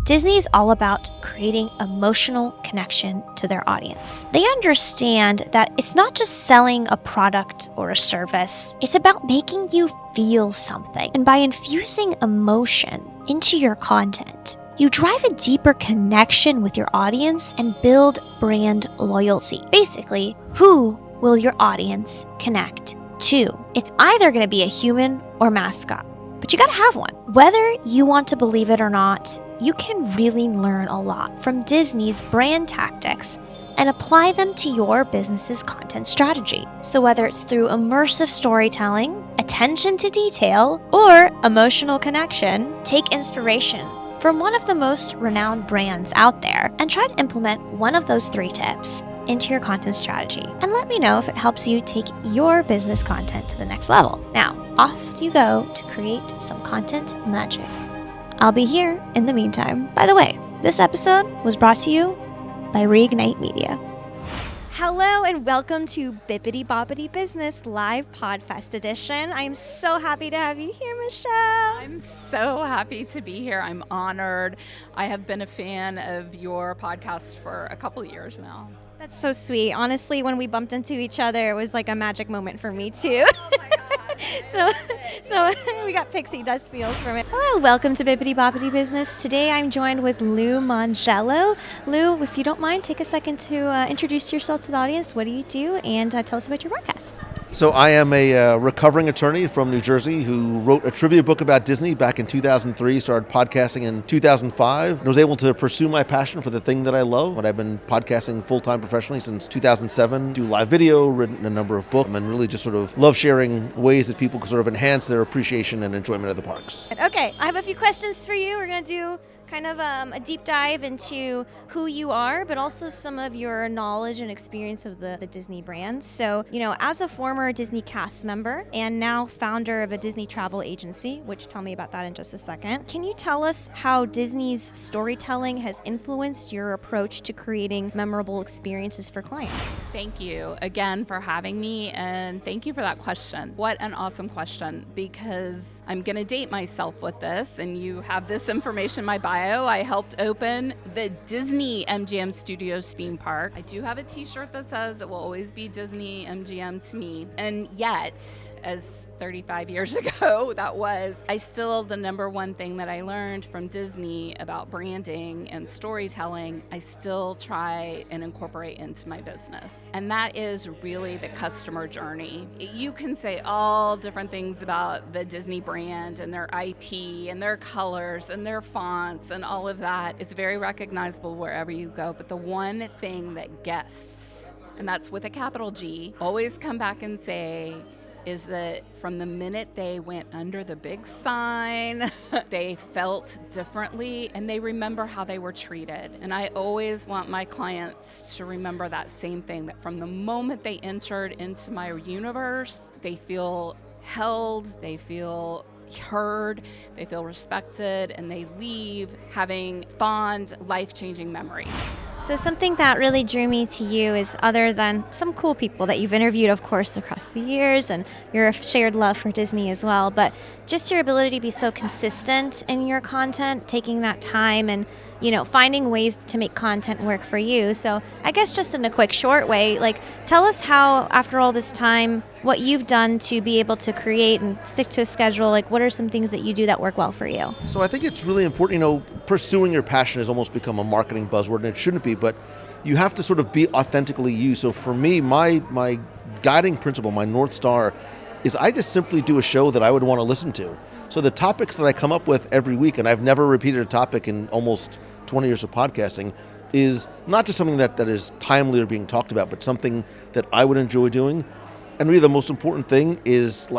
Disney is all about creating emotional connection to their audience. They understand that it's not just selling a product or a service, it's about making you feel something. And by infusing emotion into your content, you drive a deeper connection with your audience and build brand loyalty. Basically, who will your audience connect to? It's either going to be a human or mascot, but you got to have one. Whether you want to believe it or not, you can really learn a lot from Disney's brand tactics and apply them to your business's content strategy. So whether it's through immersive storytelling, attention to detail, or emotional connection, take inspiration from one of the most renowned brands out there and try to implement one of those 3 tips into your content strategy. And let me know if it helps you take your business content to the next level. Now, off you go to create some content magic. I'll be here in the meantime. By the way, this episode was brought to you by Reignite Media. Hello and welcome to Bippity Boppity Business Live PodFest Edition. I'm so happy to have you here, Michelle. I'm so happy to be here. I'm honored. I have been a fan of your podcast for a couple of years now. That's so sweet. Honestly, when we bumped into each other, it was like a magic moment for me too. Oh my God. So we got pixie dust feels from it. Hello, welcome to Bippity Boppity Business. Today I'm joined with Lou Mongello. Lou, if you don't mind, take a second to introduce yourself to the audience. What do you do? And tell us about your podcast. So I am a recovering attorney from New Jersey who wrote a trivia book about Disney back in 2003, started podcasting in 2005, and was able to pursue my passion for the thing that I love. And I've been podcasting full-time professionally since 2007, do live video, written a number of books, and really just sort of love sharing ways that people can sort of enhance their appreciation and enjoyment of the parks. Okay, I have a few questions for you. We're going to do kind of a deep dive into who you are, but also some of your knowledge and experience of the Disney brand. So, as a former Disney cast member and now founder of a Disney travel agency, which tell me about that in just a second, can you tell us how Disney's storytelling has influenced your approach to creating memorable experiences for clients? Thank you again for having me, and thank you for that question. What an awesome question, because I'm going to date myself with this, and you have this information in my bio. I helped open the Disney MGM Studios theme park. I do have a t-shirt that says it will always be Disney MGM to me. And yet, as 35 years ago I still, the number one thing that I learned from Disney about branding and storytelling, I still try and incorporate into my business. And that is really the customer journey. You can say all different things about the Disney brand and their IP and their colors and their fonts and all of that. It's very recognizable wherever you go. But the one thing that guests, and that's with a capital G, always come back and say, is that from the minute they went under the big sign, they felt differently and they remember how they were treated. And I always want my clients to remember that same thing, that from the moment they entered into my universe, they feel held, they feel heard, they feel respected, and they leave having fond, life-changing memories. So something that really drew me to you is, other than some cool people that you've interviewed, of course, across the years, and your shared love for Disney as well, but just your ability to be so consistent in your content, taking that time and, finding ways to make content work for you. So I guess just in a quick, short way, tell us how, after all this time, what you've done to be able to create and stick to a schedule. What are some things that you do that work well for you? So I think it's really important, pursuing your passion has almost become a marketing buzzword, and it shouldn't be, but you have to sort of be authentically you. So for me, my guiding principle, my North Star, is I just simply do a show that I would want to listen to. So the topics that I come up with every week, and I've never repeated a topic in almost 20 years of podcasting, is not just something that is timely or being talked about, but something that I would enjoy doing. And really the most important thing is,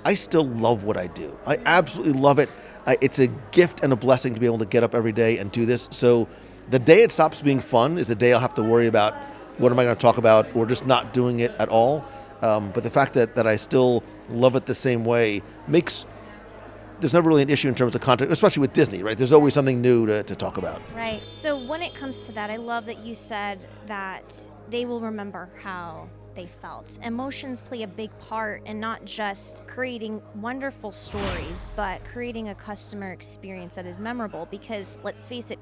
I still love what I do. I absolutely love it. It's a gift and a blessing to be able to get up every day and do this. So the day it stops being fun is the day I'll have to worry about what am I going to talk about, or just not doing it at all. But the fact that I still love it the same way makes, there's never really an issue in terms of content, especially with Disney, right? There's always something new to talk about. Right. So when it comes to that, I love that you said that they will remember how they felt. Emotions play a big part in not just creating wonderful stories, but creating a customer experience that is memorable. Because let's face it,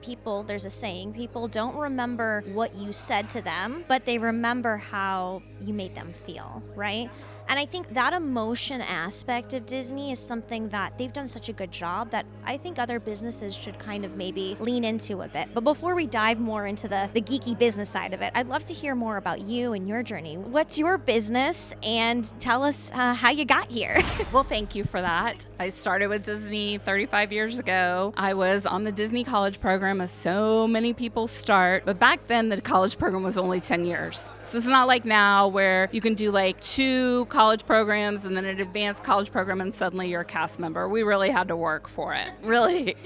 there's a saying, people don't remember what you said to them, but they remember how you made them feel, right? And I think that emotion aspect of Disney is something that they've done such a good job that I think other businesses should kind of maybe lean into a bit. But before we dive more into the geeky business side of it, I'd love to hear more about you and your journey. What's your business? And tell us how you got here. Well, thank you for that. I started with Disney 35 years ago. I was on the Disney college program, as so many people start. But back then, the college program was only 10 years. So it's not like now where you can do like 2 college programs and then an advanced college program and suddenly you're a cast member. We really had to work for it. Really.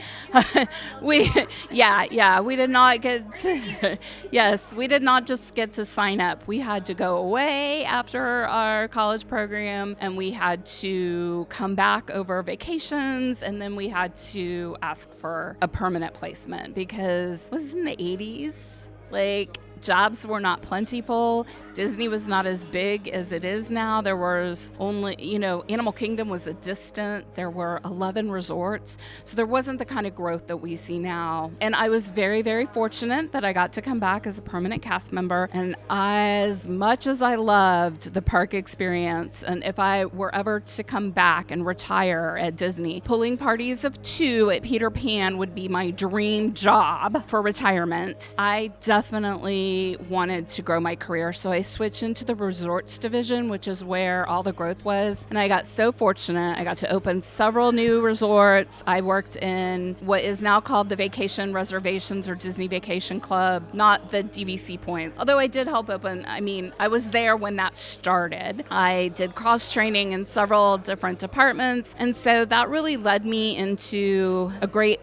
we did not get to, yes, we did not just get to sign up. We had to go away after our college program and we had to come back over vacations and then we had to ask for a permanent placement because it was in the 80s. Like, jobs were not plentiful. Disney was not as big as it is now. There was only, Animal Kingdom was a distant. There were 11 resorts. So there wasn't the kind of growth that we see now. And I was very, very fortunate that I got to come back as a permanent cast member. And as much as I loved the park experience, and if I were ever to come back and retire at Disney, pulling parties of 2 at Peter Pan would be my dream job for retirement. I definitely wanted to grow my career, so I switched into the resorts division, which is where all the growth was. And I got so fortunate. I got to open several new resorts. I worked in what is now called the Vacation Reservations or Disney Vacation Club, not the DVC points. Although I did help open, I was there when that started. I did cross training in several different departments. And so that really led me into a great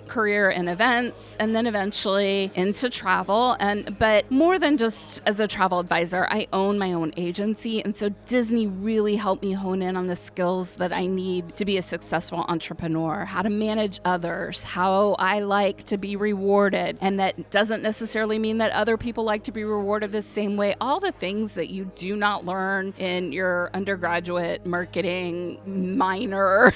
career in events, and then eventually into travel. But more than just as a travel advisor, I own my own agency. And so Disney really helped me hone in on the skills that I need to be a successful entrepreneur, how to manage others, how I like to be rewarded. And that doesn't necessarily mean that other people like to be rewarded the same way. All the things that you do not learn in your undergraduate marketing minor,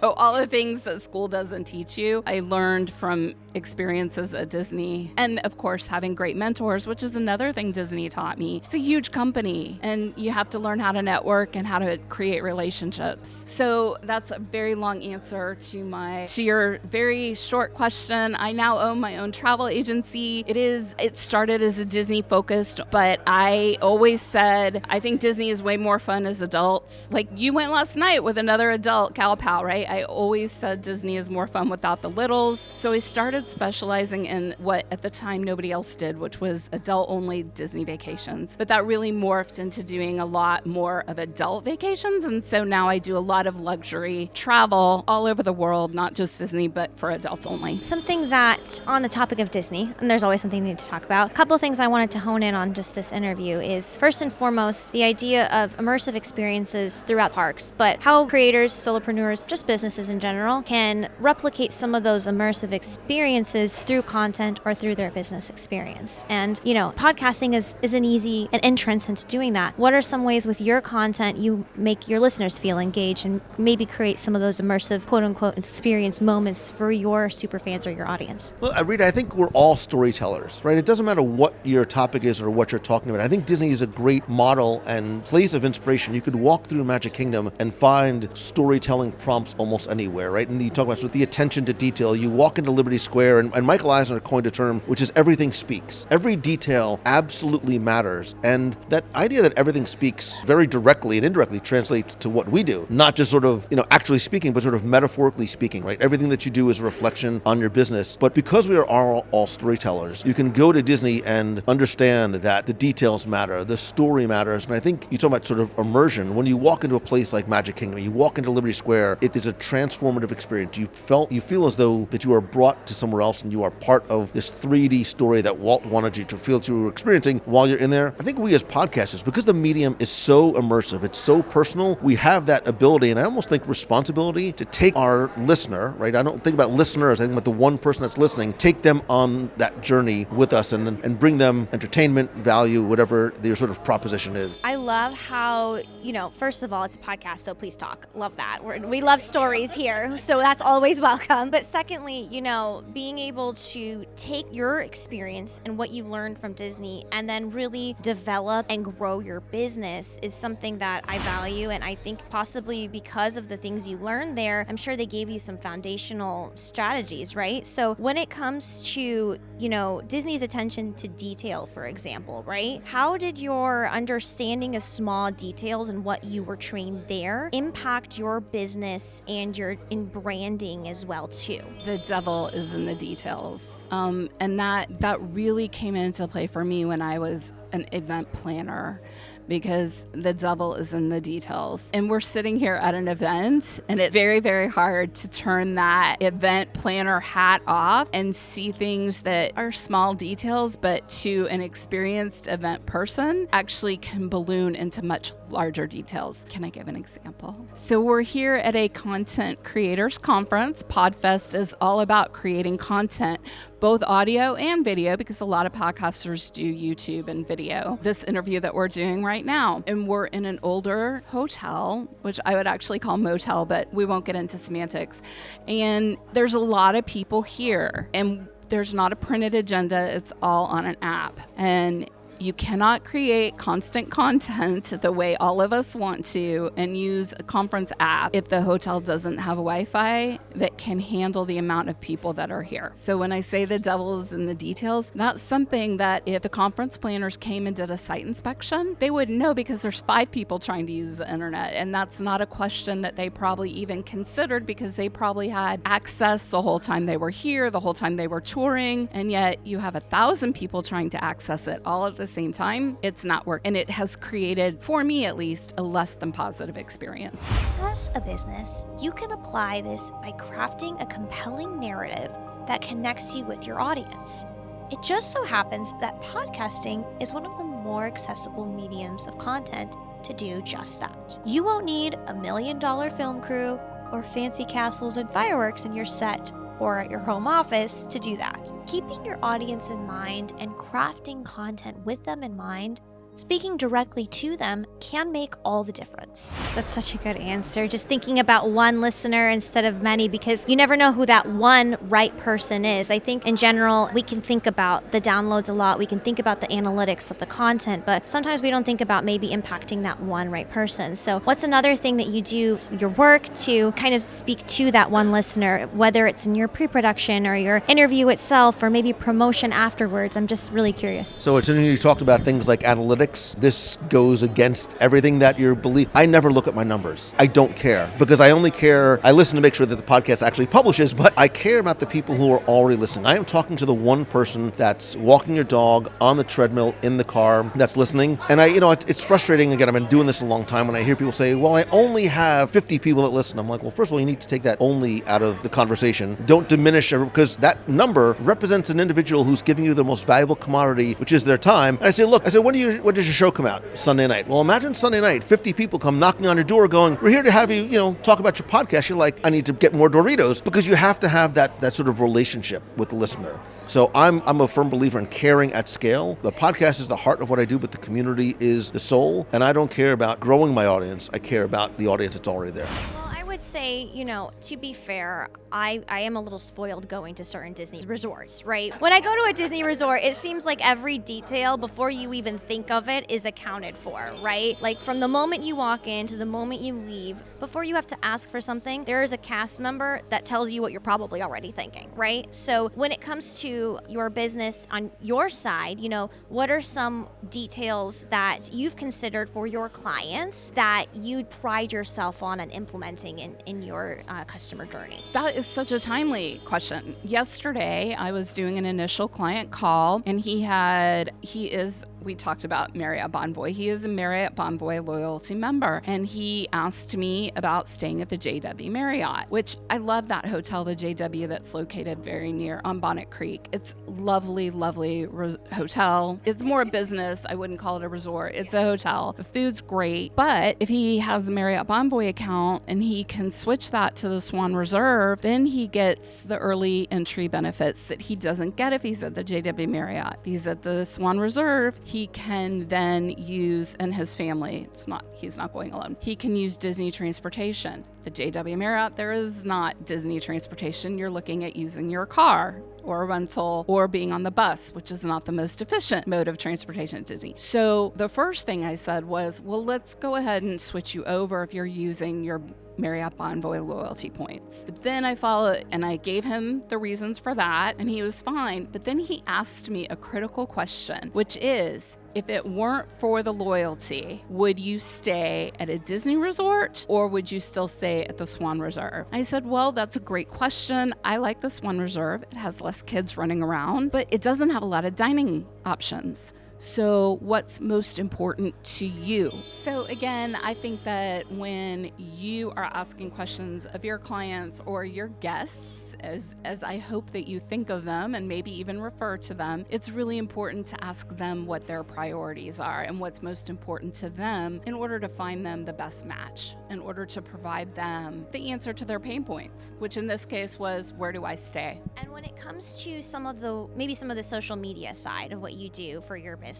all the things that school doesn't teach you, I learned from experiences at Disney. And of course, having great mentors, which is another thing Disney taught me. It's a huge company and you have to learn how to network and how to create relationships. So that's a very long answer to your very short question. I now own my own travel agency. It started as a Disney focused, but I always said, I think Disney is way more fun as adults. Like you went last night with another adult gal pal, right? I always said Disney is more fun without the littles. So I started specializing in what at the time nobody else did, which was adult-only Disney vacations. But that really morphed into doing a lot more of adult vacations. And so now I do a lot of luxury travel all over the world, not just Disney, but for adults only. Something that, on the topic of Disney, and there's always something we need to talk about, a couple of things I wanted to hone in on just this interview is, first and foremost, the idea of immersive experiences throughout parks, but how creators, solopreneurs, just businesses in general, can replicate some of those immersive experiences through content or through their business experience. And, podcasting is an entrance into doing that. What are some ways with your content you make your listeners feel engaged and maybe create some of those immersive, quote unquote, experience moments for your superfans or your audience? Well, Rita, I think we're all storytellers, right? It doesn't matter what your topic is or what you're talking about. I think Disney is a great model and place of inspiration. You could walk through Magic Kingdom and find storytelling prompts almost anywhere, right? And you talk about sort of the attention to detail. You walk into Liberty Square, and Michael Eisner coined a term, which is everything speaks. Every detail absolutely matters. And that idea that everything speaks very directly and indirectly translates to what we do, not just sort of, actually speaking, but sort of metaphorically speaking, right? Everything that you do is a reflection on your business. But because we are all storytellers, you can go to Disney and understand that the details matter, the story matters. And I think you talk about sort of immersion. When you walk into a place like Magic Kingdom, you walk into Liberty Square, it is a transformative experience. You feel as though that you are brought to somewhere else and you are part of this 3 3D story that Walt wanted you to feel that you were experiencing while you're in there. I think we as podcasters, because the medium is so immersive, it's so personal, we have that ability, and I almost think responsibility to take our listener, right? I don't think about listeners, I think about the one person that's listening, take them on that journey with us and bring them entertainment, value, whatever their sort of proposition is. I love how, first of all, it's a podcast, so please talk. Love that. We love stories here, so that's always welcome. But secondly, being able to take your experience and what you learned from Disney and then really develop and grow your business is something that I value. And I think possibly because of the things you learned there, I'm sure they gave you some foundational strategies, right? So when it comes to, Disney's attention to detail, for example, right? How did your understanding of small details and what you were trained there impact your business and your in branding as well too? The devil is in the details. And that really came into play for me when I was an event planner, because the devil is in the details. And we're sitting here at an event, and it's very, very hard to turn that event planner hat off and see things that are small details, but to an experienced event person actually can balloon into much larger details. Can I give an example? So we're here at a content creators conference. PodFest is all about creating content, both audio and video, because a lot of podcasters do YouTube and video. This interview that we're doing right now, and we're in an older hotel, which I would actually call motel, but we won't get into semantics. And there's a lot of people here, and there's not a printed agenda. It's all on an app. And you cannot create constant content the way all of us want to and use a conference app if the hotel doesn't have Wi-Fi that can handle the amount of people that are here. So when I say the devil is in the details, that's something that if the conference planners came and did a site inspection, they wouldn't know, because there's 5 people trying to use the internet. And that's not a question that they probably even considered, because they probably had access the whole time they were here, the whole time they were touring. And yet you have 1,000 people trying to access it all at the same time. It's not working. And it has created, for me at least, a less than positive experience. As a business, you can apply this by crafting a compelling narrative that connects you with your audience. It just so happens that podcasting is one of the more accessible mediums of content to do just that. You won't need a $1 million film crew or fancy castles and fireworks in your set or at your home office to do that. Keeping your audience in mind and crafting content with them in mind, speaking directly to them, can make all the difference. That's such a good answer. Just thinking about one listener instead of many, because you never know who that one right person is. I think in general, we can think about the downloads a lot. We can think about the analytics of the content, but sometimes we don't think about maybe impacting that one right person. So what's another thing that you do, your work, to kind of speak to that one listener, whether it's in your pre-production or your interview itself or maybe promotion afterwards? I'm just really curious. So it's interesting you talked about things like analytics. This goes against everything that you believe. I never look at my numbers. I don't care, because I only care, I listen to make sure that the podcast actually publishes, but I care about the people who are already listening. I am talking to the one person that's walking your dog, on the treadmill, in the car, that's listening. And it's frustrating. Again, I've been doing this a long time when I hear people say, well, I only have 50 people that listen. I'm like, well, first of all, you need to take that only out of the conversation. Don't diminish, because that number represents an individual who's giving you the most valuable commodity, which is their time. And I say, look, when does your show come out? Sunday night. Well, imagine Sunday night, 50 people come knocking on your door going, we're here to have you, talk about your podcast. You're like, I need to get more Doritos, because you have to have that sort of relationship with the listener. So I'm a firm believer in caring at scale. The podcast is the heart of what I do, but the community is the soul. And I don't care about growing my audience. I care about the audience that's already there. Say, to be fair, I am a little spoiled going to certain Disney resorts, right? When I go to a Disney resort, it seems like every detail before you even think of it is accounted for, right? Like from the moment you walk in to the moment you leave, before you have to ask for something, there is a cast member that tells you what you're probably already thinking, right? So when it comes to your business on your side, what are some details that you've considered for your clients that you pride yourself on and implementing in your customer journey? That is such a timely question. Yesterday, I was doing an initial client call, and he is we talked about Marriott Bonvoy. He is a Marriott Bonvoy loyalty member, and he asked me about staying at the JW Marriott, which I love that hotel, the JW, that's located very near on Bonnet Creek. It's lovely, lovely hotel. It's more a business. I wouldn't call it a resort. It's a hotel. The food's great, but if he has a Marriott Bonvoy account and he can switch that to the Swan Reserve, then he gets the early entry benefits that he doesn't get if he's at the JW Marriott. If he's at the Swan Reserve, he can then use, and his family, he's not going alone, he can use Disney transportation. The JW Marriott, there is not Disney transportation. You're looking at using your car or a rental or being on the bus, which is not the most efficient mode of transportation at Disney. So the first thing I said was, well, let's go ahead and switch you over if you're using your Marriott Bonvoy loyalty points. But then I followed and I gave him the reasons for that, and he was fine. But then he asked me a critical question, which is, if it weren't for the loyalty, would you stay at a Disney resort or would you still stay at the Swan Reserve? I said, well, that's a great question. I like the Swan Reserve. It has less kids running around, but it doesn't have a lot of dining options. So what's most important to you? So again, I think that when you are asking questions of your clients or your guests, as I hope that you think of them and maybe even refer to them, it's really important to ask them what their priorities are and what's most important to them in order to find them the best match, in order to provide them the answer to their pain points, which in this case was, where do I stay? And when it comes to some of the social media side of what you do for your business,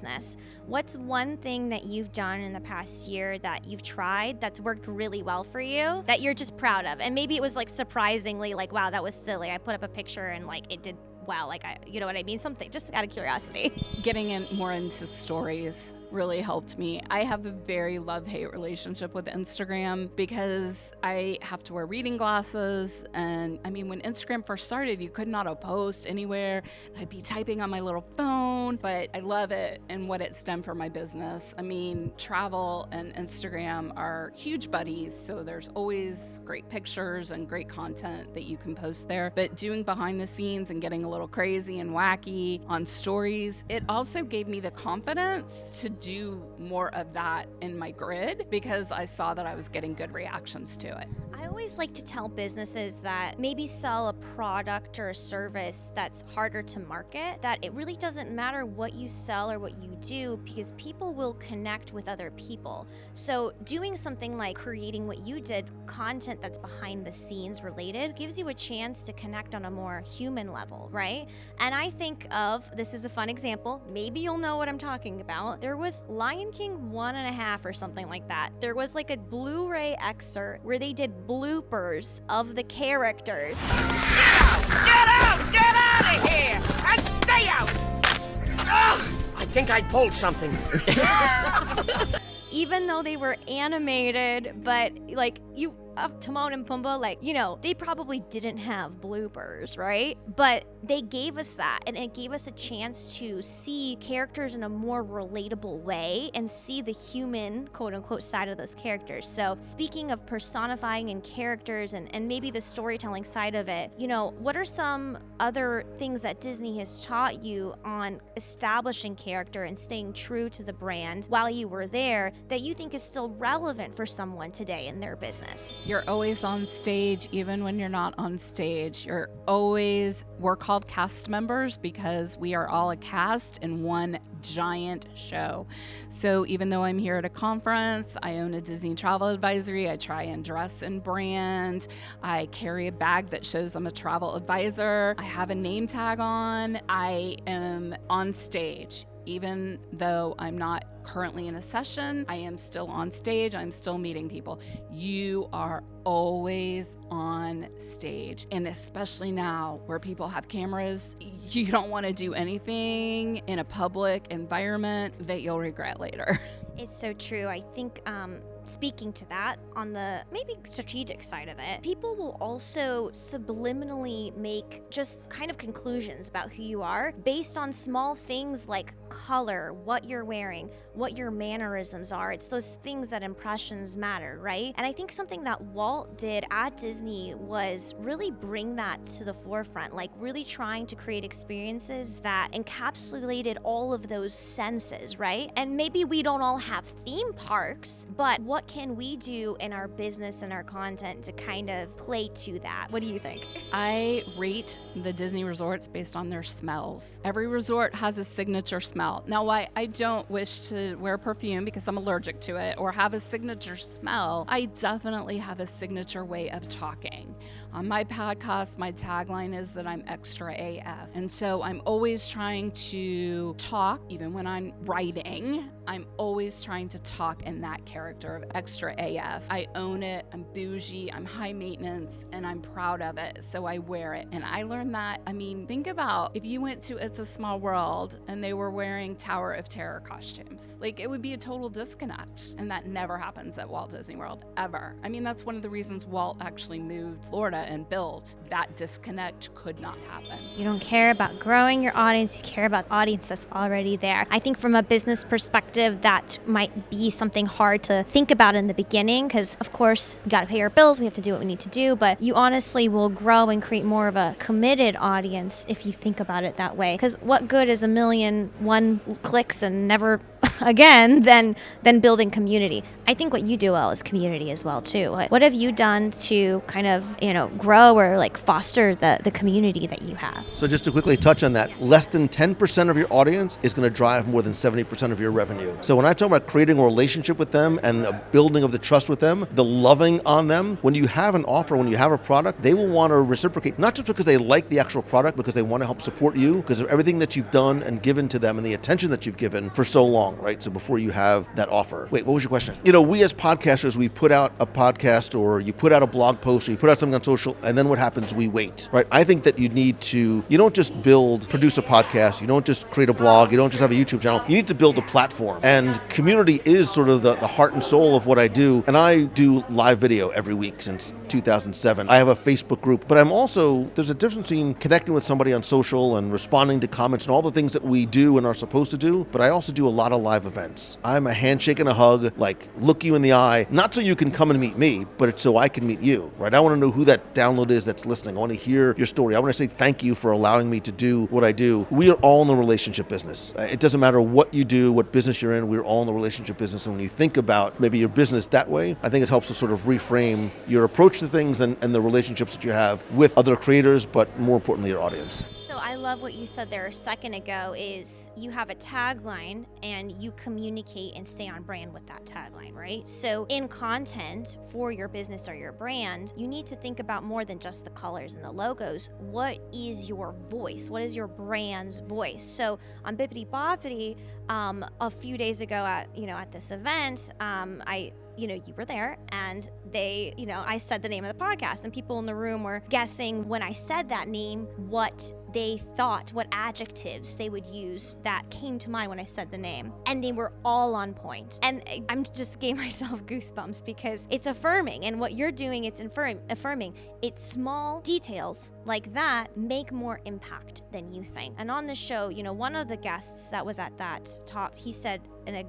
what's one thing that you've done in the past year that you've tried that's worked really well for you that you're just proud of? And maybe it was like surprisingly like, wow, that was silly. I put up a picture and like it did well, like you know what I mean? Something just out of curiosity. Getting more into stories really helped me. I have a very love-hate relationship with Instagram because I have to wear reading glasses. And I mean, when Instagram first started, you could not post anywhere. I'd be typing on my little phone, but I love it and what it's done for my business. I mean, travel and Instagram are huge buddies. So there's always great pictures and great content that you can post there. But doing behind the scenes and getting a little crazy and wacky on stories, it also gave me the confidence to do more of that in my grid because I saw that I was getting good reactions to it. I always like to tell businesses that maybe sell a product or a service that's harder to market, that it really doesn't matter what you sell or what you do because people will connect with other people. So doing something like creating what you did, content that's behind the scenes related, gives you a chance to connect on a more human level, right? And I think of, this is a fun example, maybe you'll know what I'm talking about. There was Lion King 1.5 or something like that. There was like a Blu-ray excerpt where they did bloopers of the characters. Get out! Get out! Get out of here! And stay out! Ugh! I think I pulled something. Even though they were animated, but like Timon and Pumbaa, like, you know, they probably didn't have bloopers, right? But they gave us that, and it gave us a chance to see characters in a more relatable way and see the human, quote unquote, side of those characters. So speaking of personifying and characters and maybe the storytelling side of it, you know, what are some other things that Disney has taught you on establishing character and staying true to the brand while you were there that you think is still relevant for someone today in their business? You're always on stage, even when you're not on stage. We're called cast members because we are all a cast in one giant show. So even though I'm here at a conference, I own a Disney travel advisory, I try and dress in brand, I carry a bag that shows I'm a travel advisor, I have a name tag on, I am on stage. Even though I'm not currently in a session, I am still on stage, I'm still meeting people. You are always on stage. And especially now where people have cameras, you don't want to do anything in a public environment that you'll regret later. It's so true. I think speaking to that, on the maybe strategic side of it, people will also subliminally make just kind of conclusions about who you are based on small things like color, what you're wearing, what your mannerisms are. It's those things that impressions matter, right? And I think something that Walt did at Disney was really bring that to the forefront, like really trying to create experiences that encapsulated all of those senses, right? And maybe we don't all have theme parks, but what can we do in our business and our content to kind of play to that? What do you think? I rate the Disney resorts based on their smells. Every resort has a signature smell. Now, why I don't wish to wear perfume because I'm allergic to it or have a signature smell, I definitely have a signature way of talking. On my podcast, my tagline is that I'm extra AF. And so I'm always trying to talk, even when I'm writing, I'm always trying to talk in that character of extra AF. I own it, I'm bougie, I'm high maintenance, and I'm proud of it. So I wear it. And I learned that, think about if you went to It's a Small World and they were wearing Tower of Terror costumes. Like, it would be a total disconnect. And that never happens at Walt Disney World, ever. That's one of the reasons Walt actually moved Florida and built. That disconnect could not happen. You don't care about growing your audience, you care about the audience that's already there. I think from a business perspective, that might be something hard to think about in the beginning because, of course, we got to pay our bills, we have to do what we need to do, but you honestly will grow and create more of a committed audience if you think about it that way. Because what good is 1,000,001 clicks and never again than building community? I think what you do well is community as well too. What have you done to kind of grow or like foster the community that you have? So just to quickly touch on that, less than 10% of your audience is going to drive more than 70% of your revenue. So when I talk about creating a relationship with them and the building of the trust with them, the loving on them, when you have an offer, when you have a product, they will want to reciprocate, not just because they like the actual product, because they want to help support you because of everything that you've done and given to them and the attention that you've given for so long, right? So before you have that offer. Wait, what was your question? We as podcasters, we put out a podcast or you put out a blog post or you put out something on social, and then what happens? We wait, right? I think that you don't just produce a podcast, you don't just create a blog, you don't just have a YouTube channel, you need to build a platform. And community is sort of the heart and soul of what I do. And I do live video every week since 2007. I have a Facebook group, but there's a difference between connecting with somebody on social and responding to comments and all the things that we do and are supposed to do, but I also do a lot of live events. I'm a handshake and a hug, like look you in the eye, not so you can come and meet me, but it's so I can meet you, right? I want to know who that download is that's listening. I want to hear your story. I want to say thank you for allowing me to do what I do. We are all in the relationship business. It doesn't matter what you do, what business you're in, we're all in the relationship business. And when you think about maybe your business that way, I think it helps to sort of reframe your approach to things and the relationships that you have with other creators, but more importantly, your audience. So I love what you said there a second ago is you have a tagline and you communicate and stay on brand with that tagline, right? So in content for your business or your brand, you need to think about more than just the colors and the logos. What is your voice? What is your brand's voice? So on Bippity Boppity, a few days ago at this event, you were there and I said the name of the podcast and people in the room were guessing when I said that name, what they thought, what adjectives they would use that came to mind when I said the name. And they were all on point. And I'm just gave myself goosebumps because it's affirming. And what you're doing, it's affirming. It's small details like that make more impact than you think. And on the show, one of the guests that was at that talk, he said an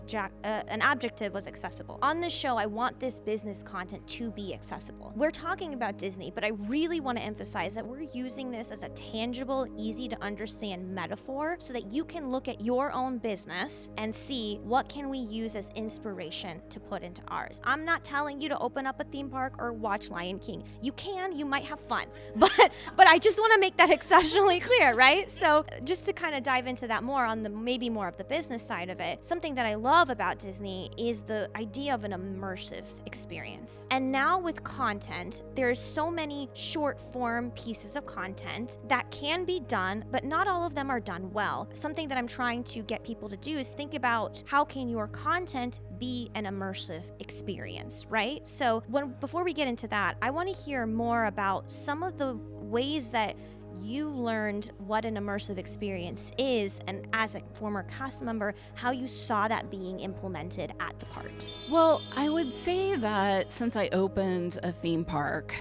adjective was accessible. On the show, I want this business content to be accessible. We're talking about Disney, but I really want to emphasize that we're using this as a tangible, easy to understand metaphor so that you can look at your own business and see what can we use as inspiration to put into ours. I'm not telling you to open up a theme park or watch Lion King. You might have fun, but I just want to make that exceptionally clear, right? So just to kind of dive into that more on the maybe more of the business side of it, something that I love about Disney is the idea of an immersive experience. And now with content, there's so many short form pieces of content that can be done, but not all of them are done well. Something that I'm trying to get people to do is think about how can your content be an immersive experience, right? So before we get into that, I want to hear more about some of the ways that you learned what an immersive experience is, and as a former cast member, how you saw that being implemented at the parks? Well, I would say that since I opened a theme park,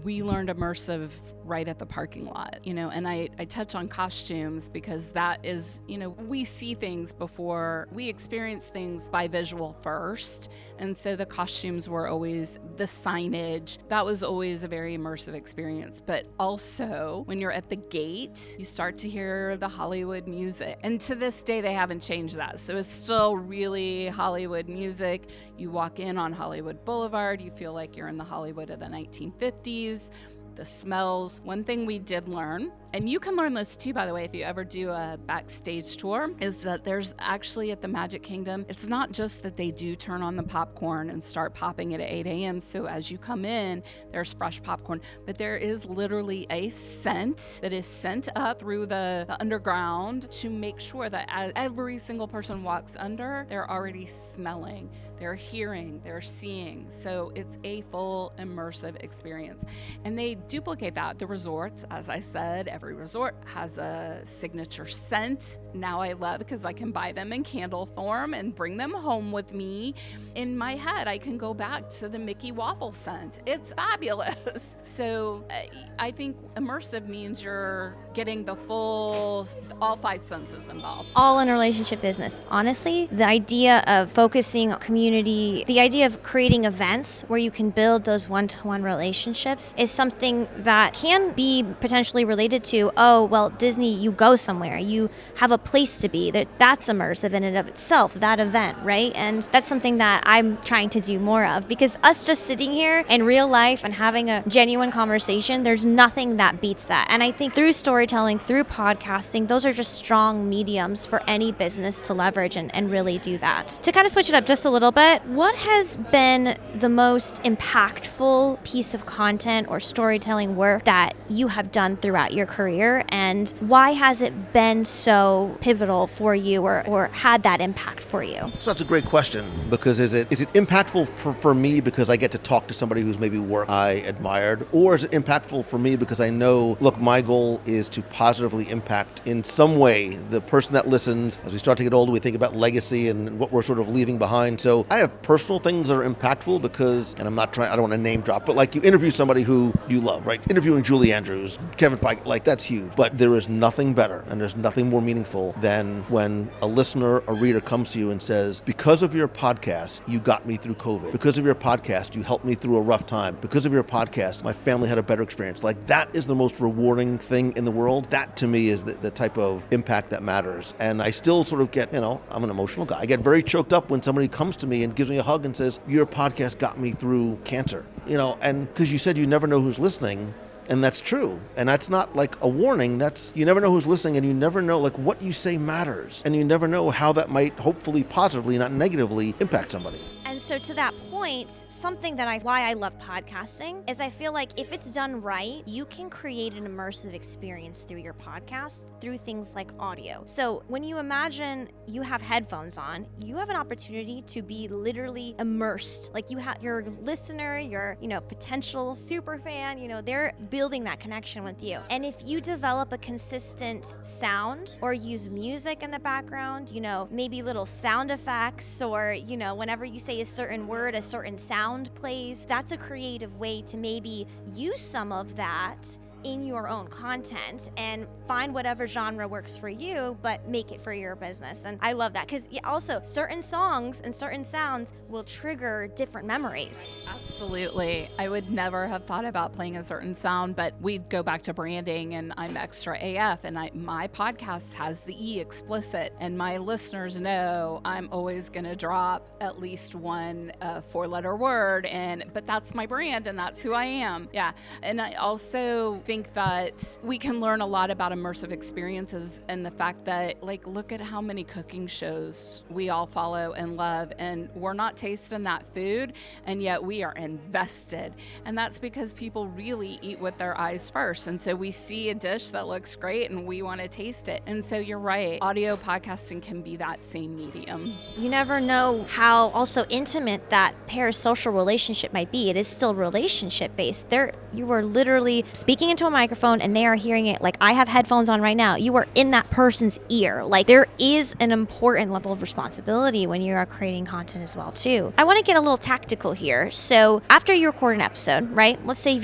we learned immersive right at the parking lot, and I touch on costumes because that is, we see things before we experience things by visual first. And so the costumes were always the signage. That was always a very immersive experience. But also when you're at the gate, you start to hear the Hollywood music. And to this day, they haven't changed that. So it's still really Hollywood music. You walk in on Hollywood Boulevard, you feel like you're in the Hollywood of the 1950s. The smells. One thing we did learn, and you can learn this too, by the way, if you ever do a backstage tour, is that there's actually at the Magic Kingdom, it's not just that they do turn on the popcorn and start popping it at 8 a.m. So as you come in, there's fresh popcorn, but there is literally a scent that is sent up through the underground to make sure that as every single person walks under, they're already smelling, they're hearing, they're seeing. So it's a full immersive experience. And they duplicate that at the resorts. As I said, every resort has a signature scent. Now I love because I can buy them in candle form and bring them home with me. In my head, I can go back to the Mickey waffle scent. It's fabulous. So I think immersive means you're getting the full, all 5 senses involved. All in a relationship business. Honestly, the idea of focusing on community, the idea of creating events where you can build those one-to-one relationships is something that can be potentially related to, Disney, you go somewhere, you have a place to be. That's immersive in and of itself, that event, right? And that's something that I'm trying to do more of, because us just sitting here in real life and having a genuine conversation, there's nothing that beats that. And I think through storytelling, through podcasting, those are just strong mediums for any business to leverage and really do that. To kind of switch it up just a little bit, what has been the most impactful piece of content or storytelling work that you have done throughout your career, and why has it been so pivotal for you or had that impact for you? So that's a great question, because is it impactful for me because I get to talk to somebody who's maybe work I admired, or is it impactful for me because I know, look, my goal is to positively impact in some way the person that listens. As we start to get older, we think about legacy and what we're sort of leaving behind. So I have personal things that are impactful because, and I don't want to name drop, but like you interview somebody who you love, right? Interviewing Julie Andrews, Kevin Feige, like that's huge. But there is nothing better and there's nothing more meaningful than when a listener, a reader comes to you and says, because of your podcast, you got me through COVID. Because of your podcast, you helped me through a rough time. Because of your podcast, my family had a better experience. Like that is the most rewarding thing in the world. That to me is the type of impact that matters. And I still sort of get, I'm an emotional guy. I get very choked up when somebody comes to me and gives me a hug and says, your podcast got me through cancer, and because you said you never know who's listening. And that's true. And that's not like a warning. That's, you never know who's listening, and you never know like what you say matters. And you never know how that might hopefully positively, not negatively, impact somebody. And so to that point, something that why I love podcasting is I feel like if it's done right, you can create an immersive experience through your podcast through things like audio. So when you imagine you have headphones on, you have an opportunity to be literally immersed. Like you have your listener, your, potential super fan, they're building that connection with you. And if you develop a consistent sound or use music in the background, maybe little sound effects, or, whenever you say a certain word, a certain sound plays, that's a creative way to maybe use some of that in your own content and find whatever genre works for you, but make it for your business. And I love that because also certain songs and certain sounds will trigger different memories. Absolutely. I would never have thought about playing a certain sound, but we'd go back to branding, and I'm extra AF, and my podcast has the E explicit, and my listeners know I'm always going to drop at least one 4-letter word, but that's my brand and that's who I am. Yeah. And I also think that we can learn a lot about immersive experiences, and the fact that, look at how many cooking shows we all follow and love, and we're not taste in that food, and yet we are invested. And that's because people really eat with their eyes first. And so we see a dish that looks great and we want to taste it. And so you're right, audio podcasting can be that same medium. You never know how also intimate that parasocial relationship might be. It is still relationship based. You are literally speaking into a microphone and they are hearing it. Like, I have headphones on right now. You are in that person's ear. Like, there is an important level of responsibility when you are creating content as well too. I want to get a little tactical here. So after you record an episode, right? Let's say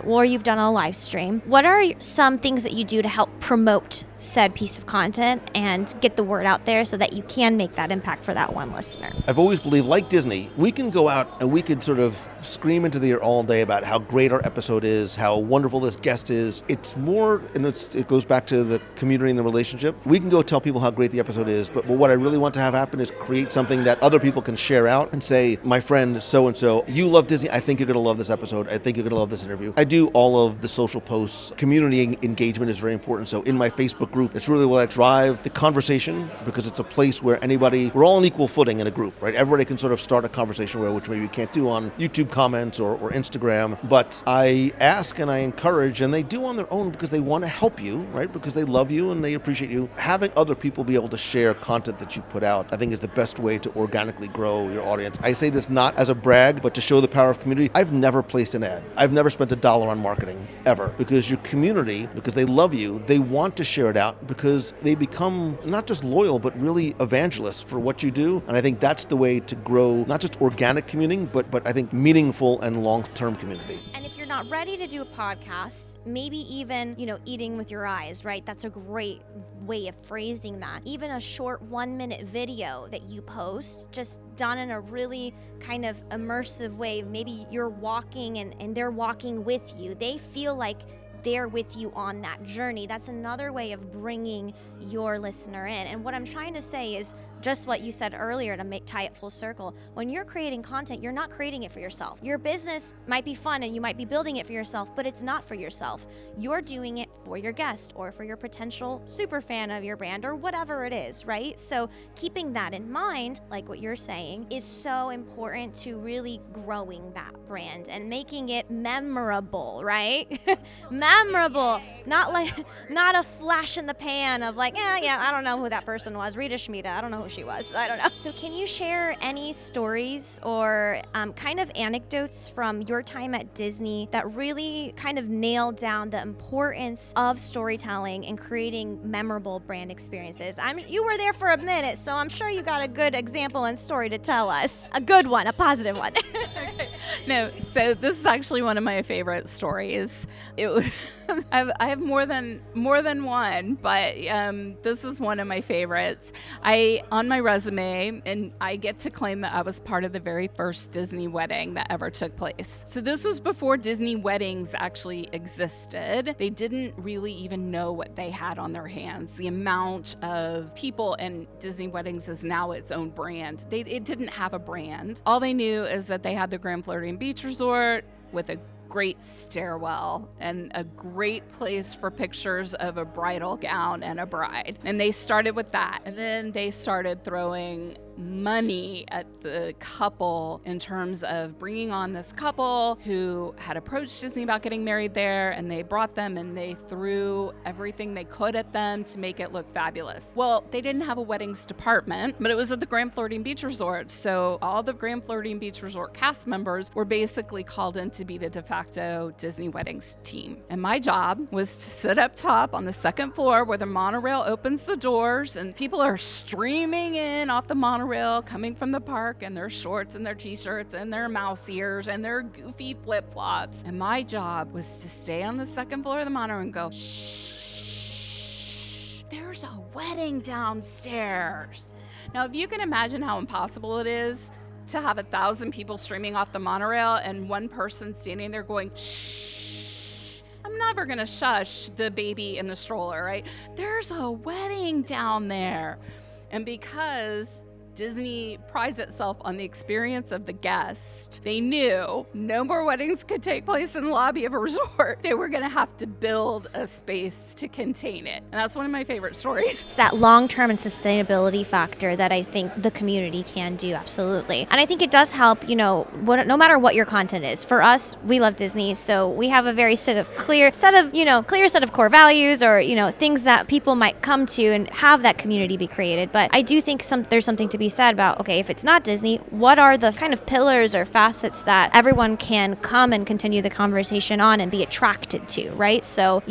or you've done a live stream. What are some things that you do to help promote said piece of content and get the word out there so that you can make that impact for that one listener? I've always believed, like Disney, we can go out and we could sort of scream into the ear all day about how great our episode is, how wonderful this guest is. It's more, and it goes back to the community and the relationship. We can go tell people how great the episode is, but what I really want to have happen is create something that other people can share out and say, my friend so-and-so, you love Disney, I think you're going to love this episode, I think you're going to love this interview. I do all of the social posts. Community engagement is very important. So in my Facebook group, it's really what I drive the conversation, because it's a place where we're all on equal footing in a group, right? Everybody can sort of start a conversation which maybe you can't do on YouTube comments or Instagram. But I ask and I encourage, and they do on their own because they want to help you, right? Because they love you and they appreciate you. Having other people be able to share content that you put out, I think, is the best way to organically grow your audience. I say this not as a brag, but to show the power of community. I've never placed an ad. I've never spent $1 on marketing, ever. Because your community, because they love you, they want to share it out because they become not just loyal, but really evangelists for what you do. And I think that's the way to grow, not just organic community, but I think meaningful and long-term community. And if you're not ready to do a podcast, maybe even, eating with your eyes, right? That's a great way of phrasing that. Even a short 1-minute video that you post, just done in a really kind of immersive way. Maybe you're walking and they're walking with you. They feel like they're with you on that journey. That's another way of bringing your listener in. And what I'm trying to say is just what you said earlier to tie it full circle. When you're creating content, you're not creating it for yourself. Your business might be fun and you might be building it for yourself, but it's not for yourself. You're doing it for your guest or for your potential super fan of your brand or whatever it is, right? So keeping that in mind, like what you're saying, is so important to really growing that brand and making it memorable, right? Memorable, not a flash in the pan of like, I don't know who that person was. Rita Schmida, I don't know who she was. I don't know. So can you share any stories or kind of anecdotes from your time at Disney that really kind of nailed down the importance of storytelling and creating memorable brand experiences? You were there for a minute, so I'm sure you got a good example and story to tell us. A good one, a positive one. No, so this is actually one of my favorite stories. I have more than one, but this is one of my favorites. On my resume, and I get to claim that I was part of the very first Disney wedding that ever took place. So this was before Disney weddings actually existed. They didn't really even know what they had on their hands. The amount of people, and Disney weddings is now its own brand. It didn't have a brand. All they knew is that they had the Grand Floridian Beach Resort with a great stairwell and a great place for pictures of a bridal gown and a bride. And they started with that. And then they started throwing money at the couple in terms of bringing on this couple who had approached Disney about getting married there, and they brought them and they threw everything they could at them to make it look fabulous. Well, they didn't have a weddings department, but it was at the Grand Floridian Beach Resort. So all the Grand Floridian Beach Resort cast members were basically called in to be the de facto Disney weddings team. And my job was to sit up top on the second floor where the monorail opens the doors and people are streaming in off the monorail coming from the park in their shorts and their t-shirts and their mouse ears and their goofy flip-flops. And my job was to stay on the second floor of the monorail and go, shh, there's a wedding downstairs. Now, if you can imagine how impossible it is to have 1,000 people streaming off the monorail and one person standing there going, shh, I'm never gonna shush the baby in the stroller, right? There's a wedding down there. And because Disney prides itself on the experience of the guest. They knew no more weddings could take place in the lobby of a resort. They were going to have to build a space to contain it. And that's one of my favorite stories. It's that long-term and sustainability factor that I think the community can do, absolutely. And I think it does help, no matter what your content is. For us, we love Disney, so we have a very clear set of core values, or, things that people might come to and have that community be created. But I do think there's something to be said about, okay, if it's not Disney, what are the kind of pillars or facets that everyone can come and continue the conversation on and be attracted to, right? So,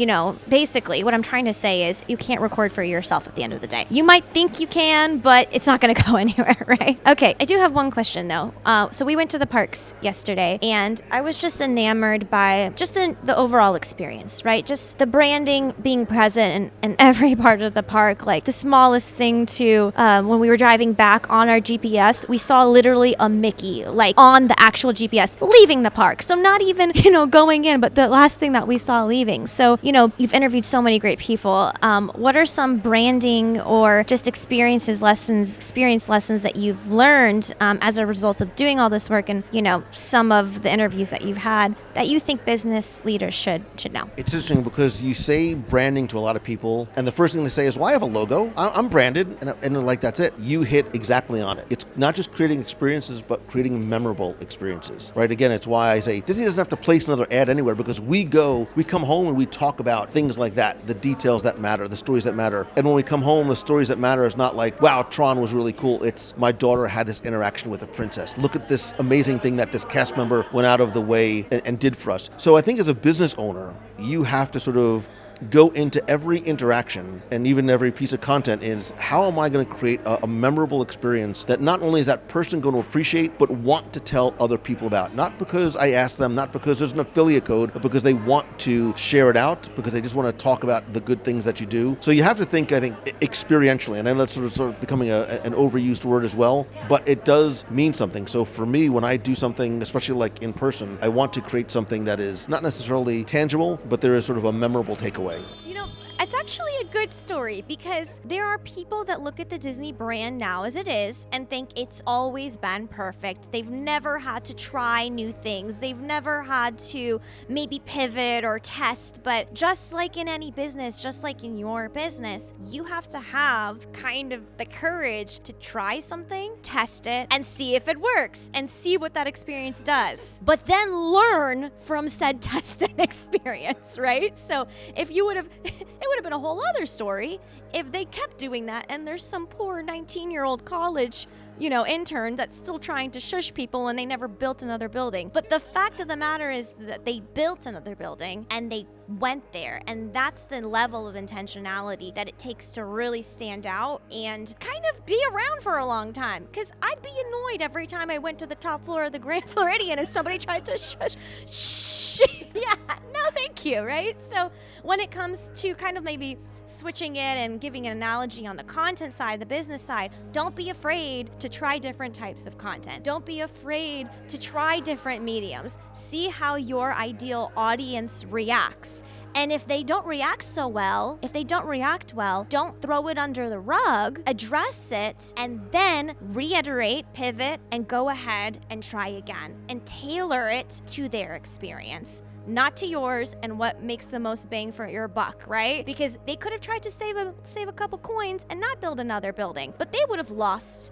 basically what I'm trying to say is you can't record for yourself at the end of the day. You might think you can, but it's not going to go anywhere, right? Okay, I do have one question though. So we went to the parks yesterday, and I was just enamored by just the overall experience, right? Just the branding being present in every part of the park, like the smallest thing to when we were driving back on our GPS, we saw literally a Mickey, like on the actual GPS, leaving the park. So not even, going in, but the last thing that we saw leaving. So, you've interviewed so many great people. What are some branding or just experience lessons that you've learned as a result of doing all this work, and, some of the interviews that you've had that you think business leaders should know? It's interesting because you say branding to a lot of people, and the first thing they say is, well, I have a logo. I'm branded, and they're like, that's it. You hit exactly on it. It's not just creating experiences, but creating memorable experiences, right? Again, it's why I say Disney doesn't have to place another ad anywhere, because we come home and we talk about things like that, the details that matter, the stories that matter. And when we come home, the stories that matter is not like, wow, Tron was really cool. It's my daughter had this interaction with a princess. Look at this amazing thing that this cast member went out of the way and did for us. So I think as a business owner, you have to sort of go into every interaction and even every piece of content is, how am I going to create a memorable experience that not only is that person going to appreciate, but want to tell other people about? Not because I asked them, not because there's an affiliate code, but because they want to share it out, because they just want to talk about the good things that you do. So you have to think, I think, experientially, and I know that's sort of becoming an overused word as well, but it does mean something. So for me, when I do something, especially like in person, I want to create something that is not necessarily tangible, but there is sort of a memorable takeaway. It's actually a good story, because there are people that look at the Disney brand now as it is and think it's always been perfect. They've never had to try new things. They've never had to maybe pivot or test. But just like in any business, just like in your business, you have to have kind of the courage to try something, test it, and see if it works, and see what that experience does. But then learn from said tested experience, right? So if you would have, it would have been a whole other story if they kept doing that, and there's some poor 19-year-old college intern that's still trying to shush people, and they never built another building. But the fact of the matter is that they built another building, and they went there, and that's the level of intentionality that it takes to really stand out and kind of be around for a long time. Because I'd be annoyed every time I went to the top floor of the Grand Floridian and somebody tried to shh. Yeah, no thank you, right? So when it comes to kind of maybe switching it and giving an analogy on the content side, the business side, don't be afraid to try different types of content. Don't be afraid to try different mediums. See how your ideal audience reacts. And if they don't react well, don't throw it under the rug, address it, and then reiterate, pivot, and go ahead and try again and tailor it to their experience, not to yours and what makes the most bang for your buck, right? Because they could have tried to save a couple coins and not build another building, but they would have lost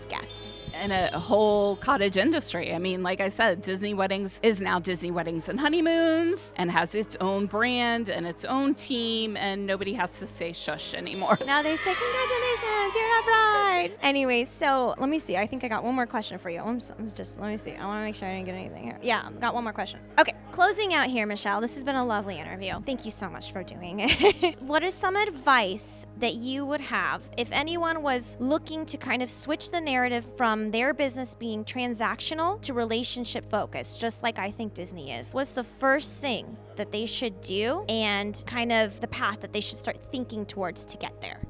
guests. And a whole cottage industry. I mean, like I said, Disney Weddings is now Disney Weddings and Honeymoons, and has its own brand and its own team, and nobody has to say shush anymore. Now they say, congratulations, you're a bride. Anyway, so let me see. I think I got one more question for you. Let me see. I want to make sure I didn't get anything here. Yeah, got one more question. Okay, closing out here, Michelle, this has been a lovely interview. Thank you so much for doing it. What is some advice that you would have if anyone was looking to kind of switch the narrative from their business being transactional to relationship focused, just like I think Disney is? What's the first thing that they should do, and kind of the path that they should start thinking towards to get there?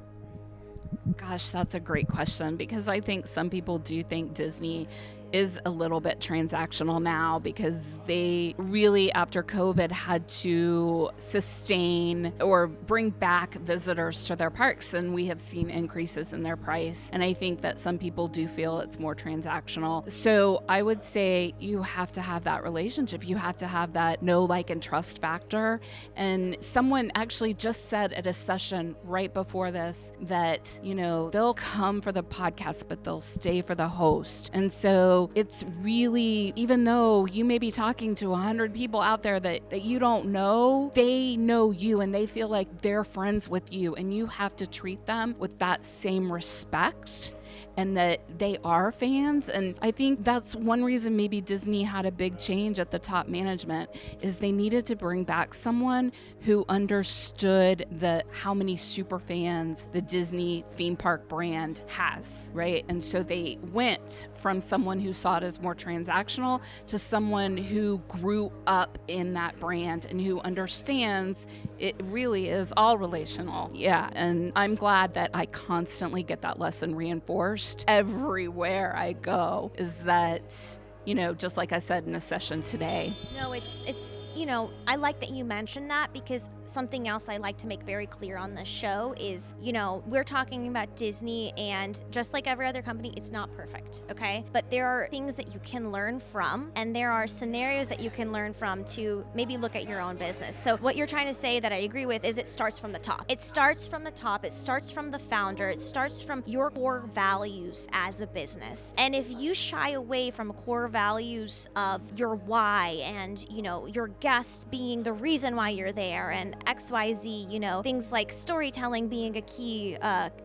Gosh, that's a great question, because I think some people do think Disney is a little bit transactional now because they really, after COVID, had to sustain or bring back visitors to their parks, and we have seen increases in their price. And I think that some people do feel it's more transactional. So I would say you have to have that relationship. You have to have that know, like, and trust factor. And someone actually just said at a session right before this that, you know, they'll come for the podcast, but they'll stay for the host. And so it's really, even though you may be talking to 100 people out there that you don't know, they know you and they feel like they're friends with you, and you have to treat them with that same respect and that they are fans. And I think that's one reason maybe Disney had a big change at the top management, is they needed to bring back someone who understood how many super fans the Disney theme park brand has, right? And so they went from someone who saw it as more transactional to someone who grew up in that brand and who understands it really is all relational. Yeah, and I'm glad that I constantly get that lesson reinforced everywhere I go, is that, you know, just like I said in a session today. No, it's you know, I like that you mentioned that, because something else I like to make very clear on this show is, you know, we're talking about Disney, and just like every other company, it's not perfect, okay? But there are things that you can learn from, and there are scenarios that you can learn from to maybe look at your own business. So what you're trying to say that I agree with is it starts from the top. It starts from the top. It starts from the founder. It starts from your core values as a business. And if you shy away from core values of your why and, you know, your guests being the reason why you're there, and XYZ, you know, things like storytelling being a key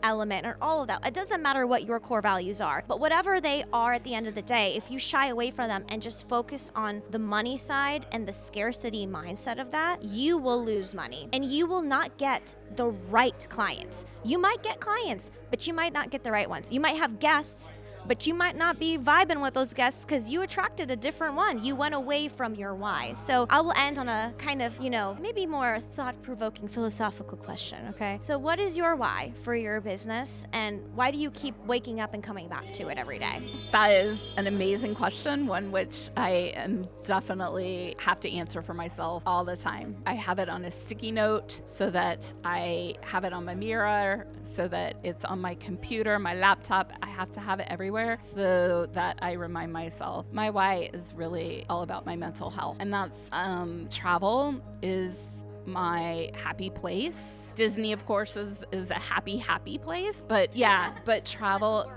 element, or all of that. It doesn't matter what your core values are, but whatever they are at the end of the day, if you shy away from them and just focus on the money side and the scarcity mindset of that, you will lose money and you will not get the right clients. You might get clients, but you might not get the right ones. You might have guests, but you might not be vibing with those guests because you attracted a different one. You went away from your why. So I will end on a kind of, you know, maybe more thought-provoking philosophical question, okay? So what is your why for your business, and why do you keep waking up and coming back to it every day? That is an amazing question, one which I am definitely have to answer for myself all the time. I have it on a sticky note so that I have it on my mirror, so that it's on my computer, my laptop. I have to have it everywhere so that I remind myself. My why is really all about my mental health, and that's travel is my happy place. Disney, of course, is a happy place, but yeah, but travel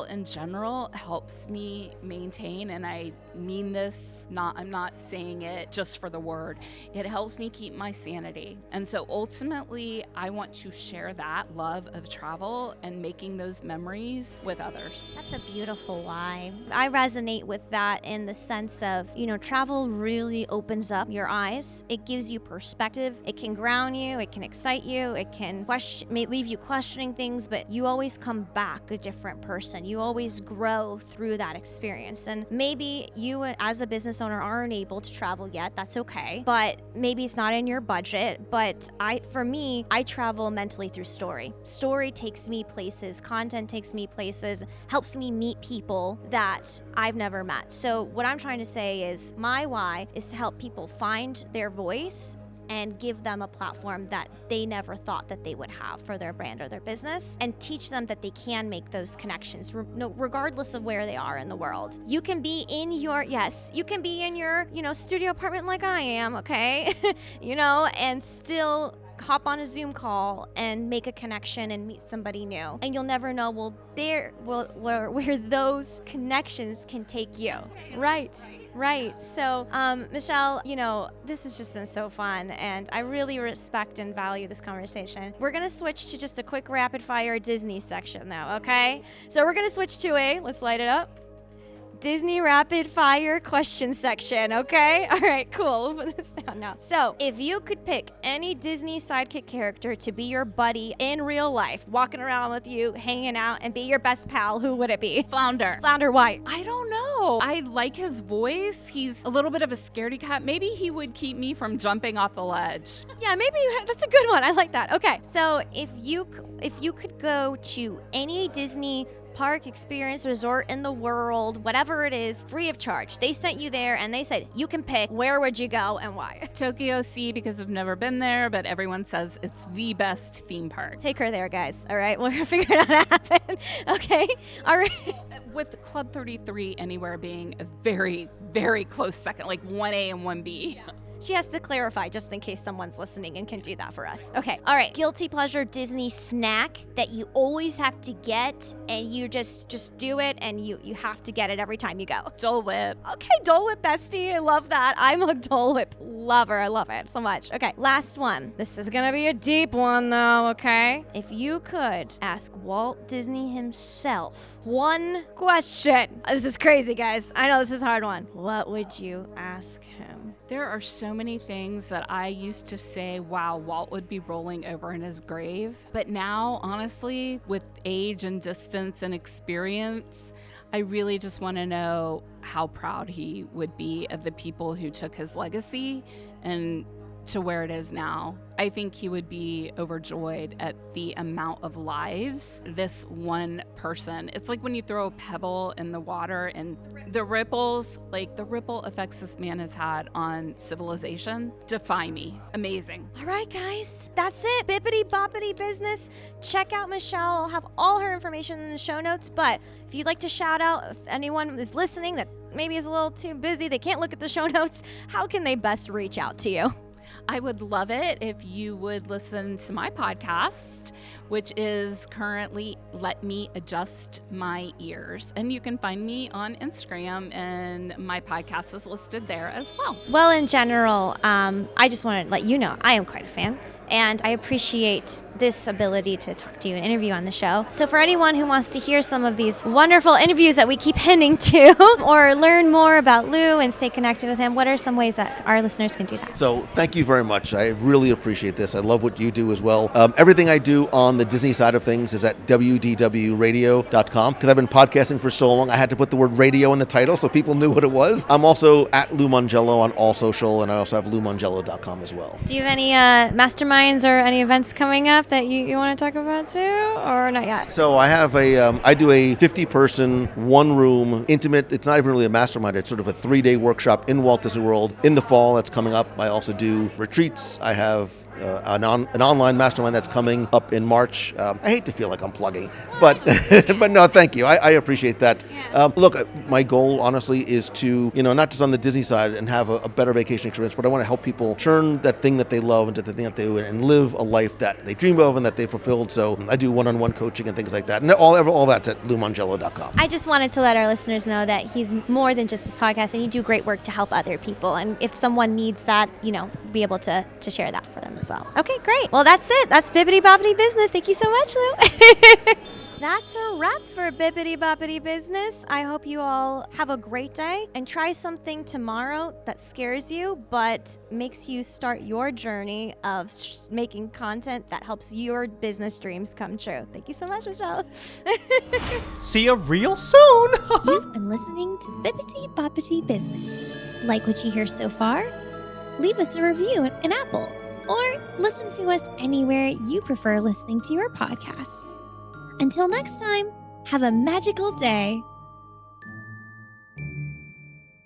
in general helps me maintain, and I mean this, I'm not saying it just for the word. It helps me keep my sanity. And so ultimately, I want to share that love of travel and making those memories with others. That's a beautiful why. I resonate with that in the sense of, you know, travel really opens up your eyes. It gives you perspective. It can ground you. It can excite you. It can may leave you questioning things, but you always come back a different person. You always grow through that experience. And maybe you as a business owner aren't able to travel yet. That's okay. But maybe it's not in your budget. But for me, I travel mentally through story. Story takes me places. Content takes me places. Helps me meet people that I've never met. So what I'm trying to say is my why is to help people find their voice and give them a platform that they never thought that they would have for their brand or their business, and teach them that they can make those connections regardless of where they are in the world. You can be in your, studio apartment like I am, okay? And still hop on a Zoom call and make a connection and meet somebody new. And you'll never know where those connections can take you. Right. So, Michelle, this has just been so fun, and I really respect and value this conversation. We're going to switch to just a quick rapid fire Disney section now, okay? So we're going to switch to let's light it up, Disney rapid fire question section, okay? All right, cool. We'll put this down now. So, if you could pick any Disney sidekick character to be your buddy in real life, walking around with you, hanging out, and be your best pal, who would it be? Flounder. Flounder, why? I don't know. know. I like his voice. He's a little bit of a scaredy cat. Maybe he would keep me from jumping off the ledge. Yeah, maybe that's a good one. I like that. Okay, so if you could go to any Disney park, experience, resort in the world, whatever it is, free of charge, they sent you there and they said you can pick, where would you go and why? Tokyo Sea, because I've never been there, but everyone says it's the best theme park. Take her there, guys. All right, we're gonna figure it out how to happen. Okay, all right. With Club 33 anywhere being a very, very close second, like 1A and 1B. She has to clarify just in case someone's listening and can do that for us. Okay, all right. Guilty pleasure Disney snack that you always have to get and you just do it and you have to get it every time you go. Dole Whip. Okay, Dole Whip bestie. I love that. I'm a Dole Whip lover. I love it so much. Okay, last one. This is gonna be a deep one though, okay? If you could ask Walt Disney himself one question. This is crazy, guys. I know this is a hard one. What would you ask him? There are so many things that I used to say, wow, Walt would be rolling over in his grave. But now, honestly, with age and distance and experience, I really just want to know how proud he would be of the people who took his legacy and to where it is now. I think he would be overjoyed at the amount of lives this one person. It's like when you throw a pebble in the water and the ripples, like the ripple effects this man has had on civilization, defy me. Amazing. All right, guys, that's it. Bippity Boppity Business. Check out Michelle. I'll have all her information in the show notes. But if you'd like to shout out, if anyone is listening that maybe is a little too busy, they can't look at the show notes, how can they best reach out to you? I would love it if you would listen to my podcast, which is currently Let Me Adjust My Ears. And you can find me on Instagram, and my podcast is listed there as well. Well, in general, I just want to let you know I am quite a fan. And I appreciate this ability to talk to you and interview on the show. So for anyone who wants to hear some of these wonderful interviews that we keep hinting to or learn more about Lou and stay connected with him, what are some ways that our listeners can do that? So thank you very much. I really appreciate this. I love what you do as well. Everything I do on the Disney side of things is at WDW Radio.com. Because I've been podcasting for so long, I had to put the word radio in the title so people knew what it was. I'm also at Lou Mongello on all social, and I also have LouMongello.com as well. Do you have any masterminds or any events coming up that you want to talk about too, or not yet? So I have I do a 50-person, one-room, intimate, it's not even really a mastermind, it's sort of a 3-day workshop in Walt Disney World in the fall that's coming up. I also do retreats. I have an online mastermind that's coming up in March. I hate to feel like I'm plugging, but but no, thank you. I appreciate that. Look, my goal, honestly, is to, not just on the Disney side and have a better vacation experience, but I want to help people turn that thing that they love into the thing that they do and live a life that they dream of and that they fulfilled. So I do one-on-one coaching and things like that. And all that's at LouMongello.com. I just wanted to let our listeners know that he's more than just his podcast, and you do great work to help other people. And if someone needs that, be able to share that for them as well. Okay, great. Well, that's it. That's Bippity Boppity Business. Thank you so much, Lou. That's a wrap for Bippity Boppity Business. I hope you all have a great day and try something tomorrow that scares you but makes you start your journey of making content that helps your business dreams come true. Thank you so much, Michelle. See you real soon. You've been listening to Bippity Boppity Business. Like what you hear so far? Leave us a review in Apple or listen to us anywhere you prefer listening to your podcast. Until next time, have a magical day.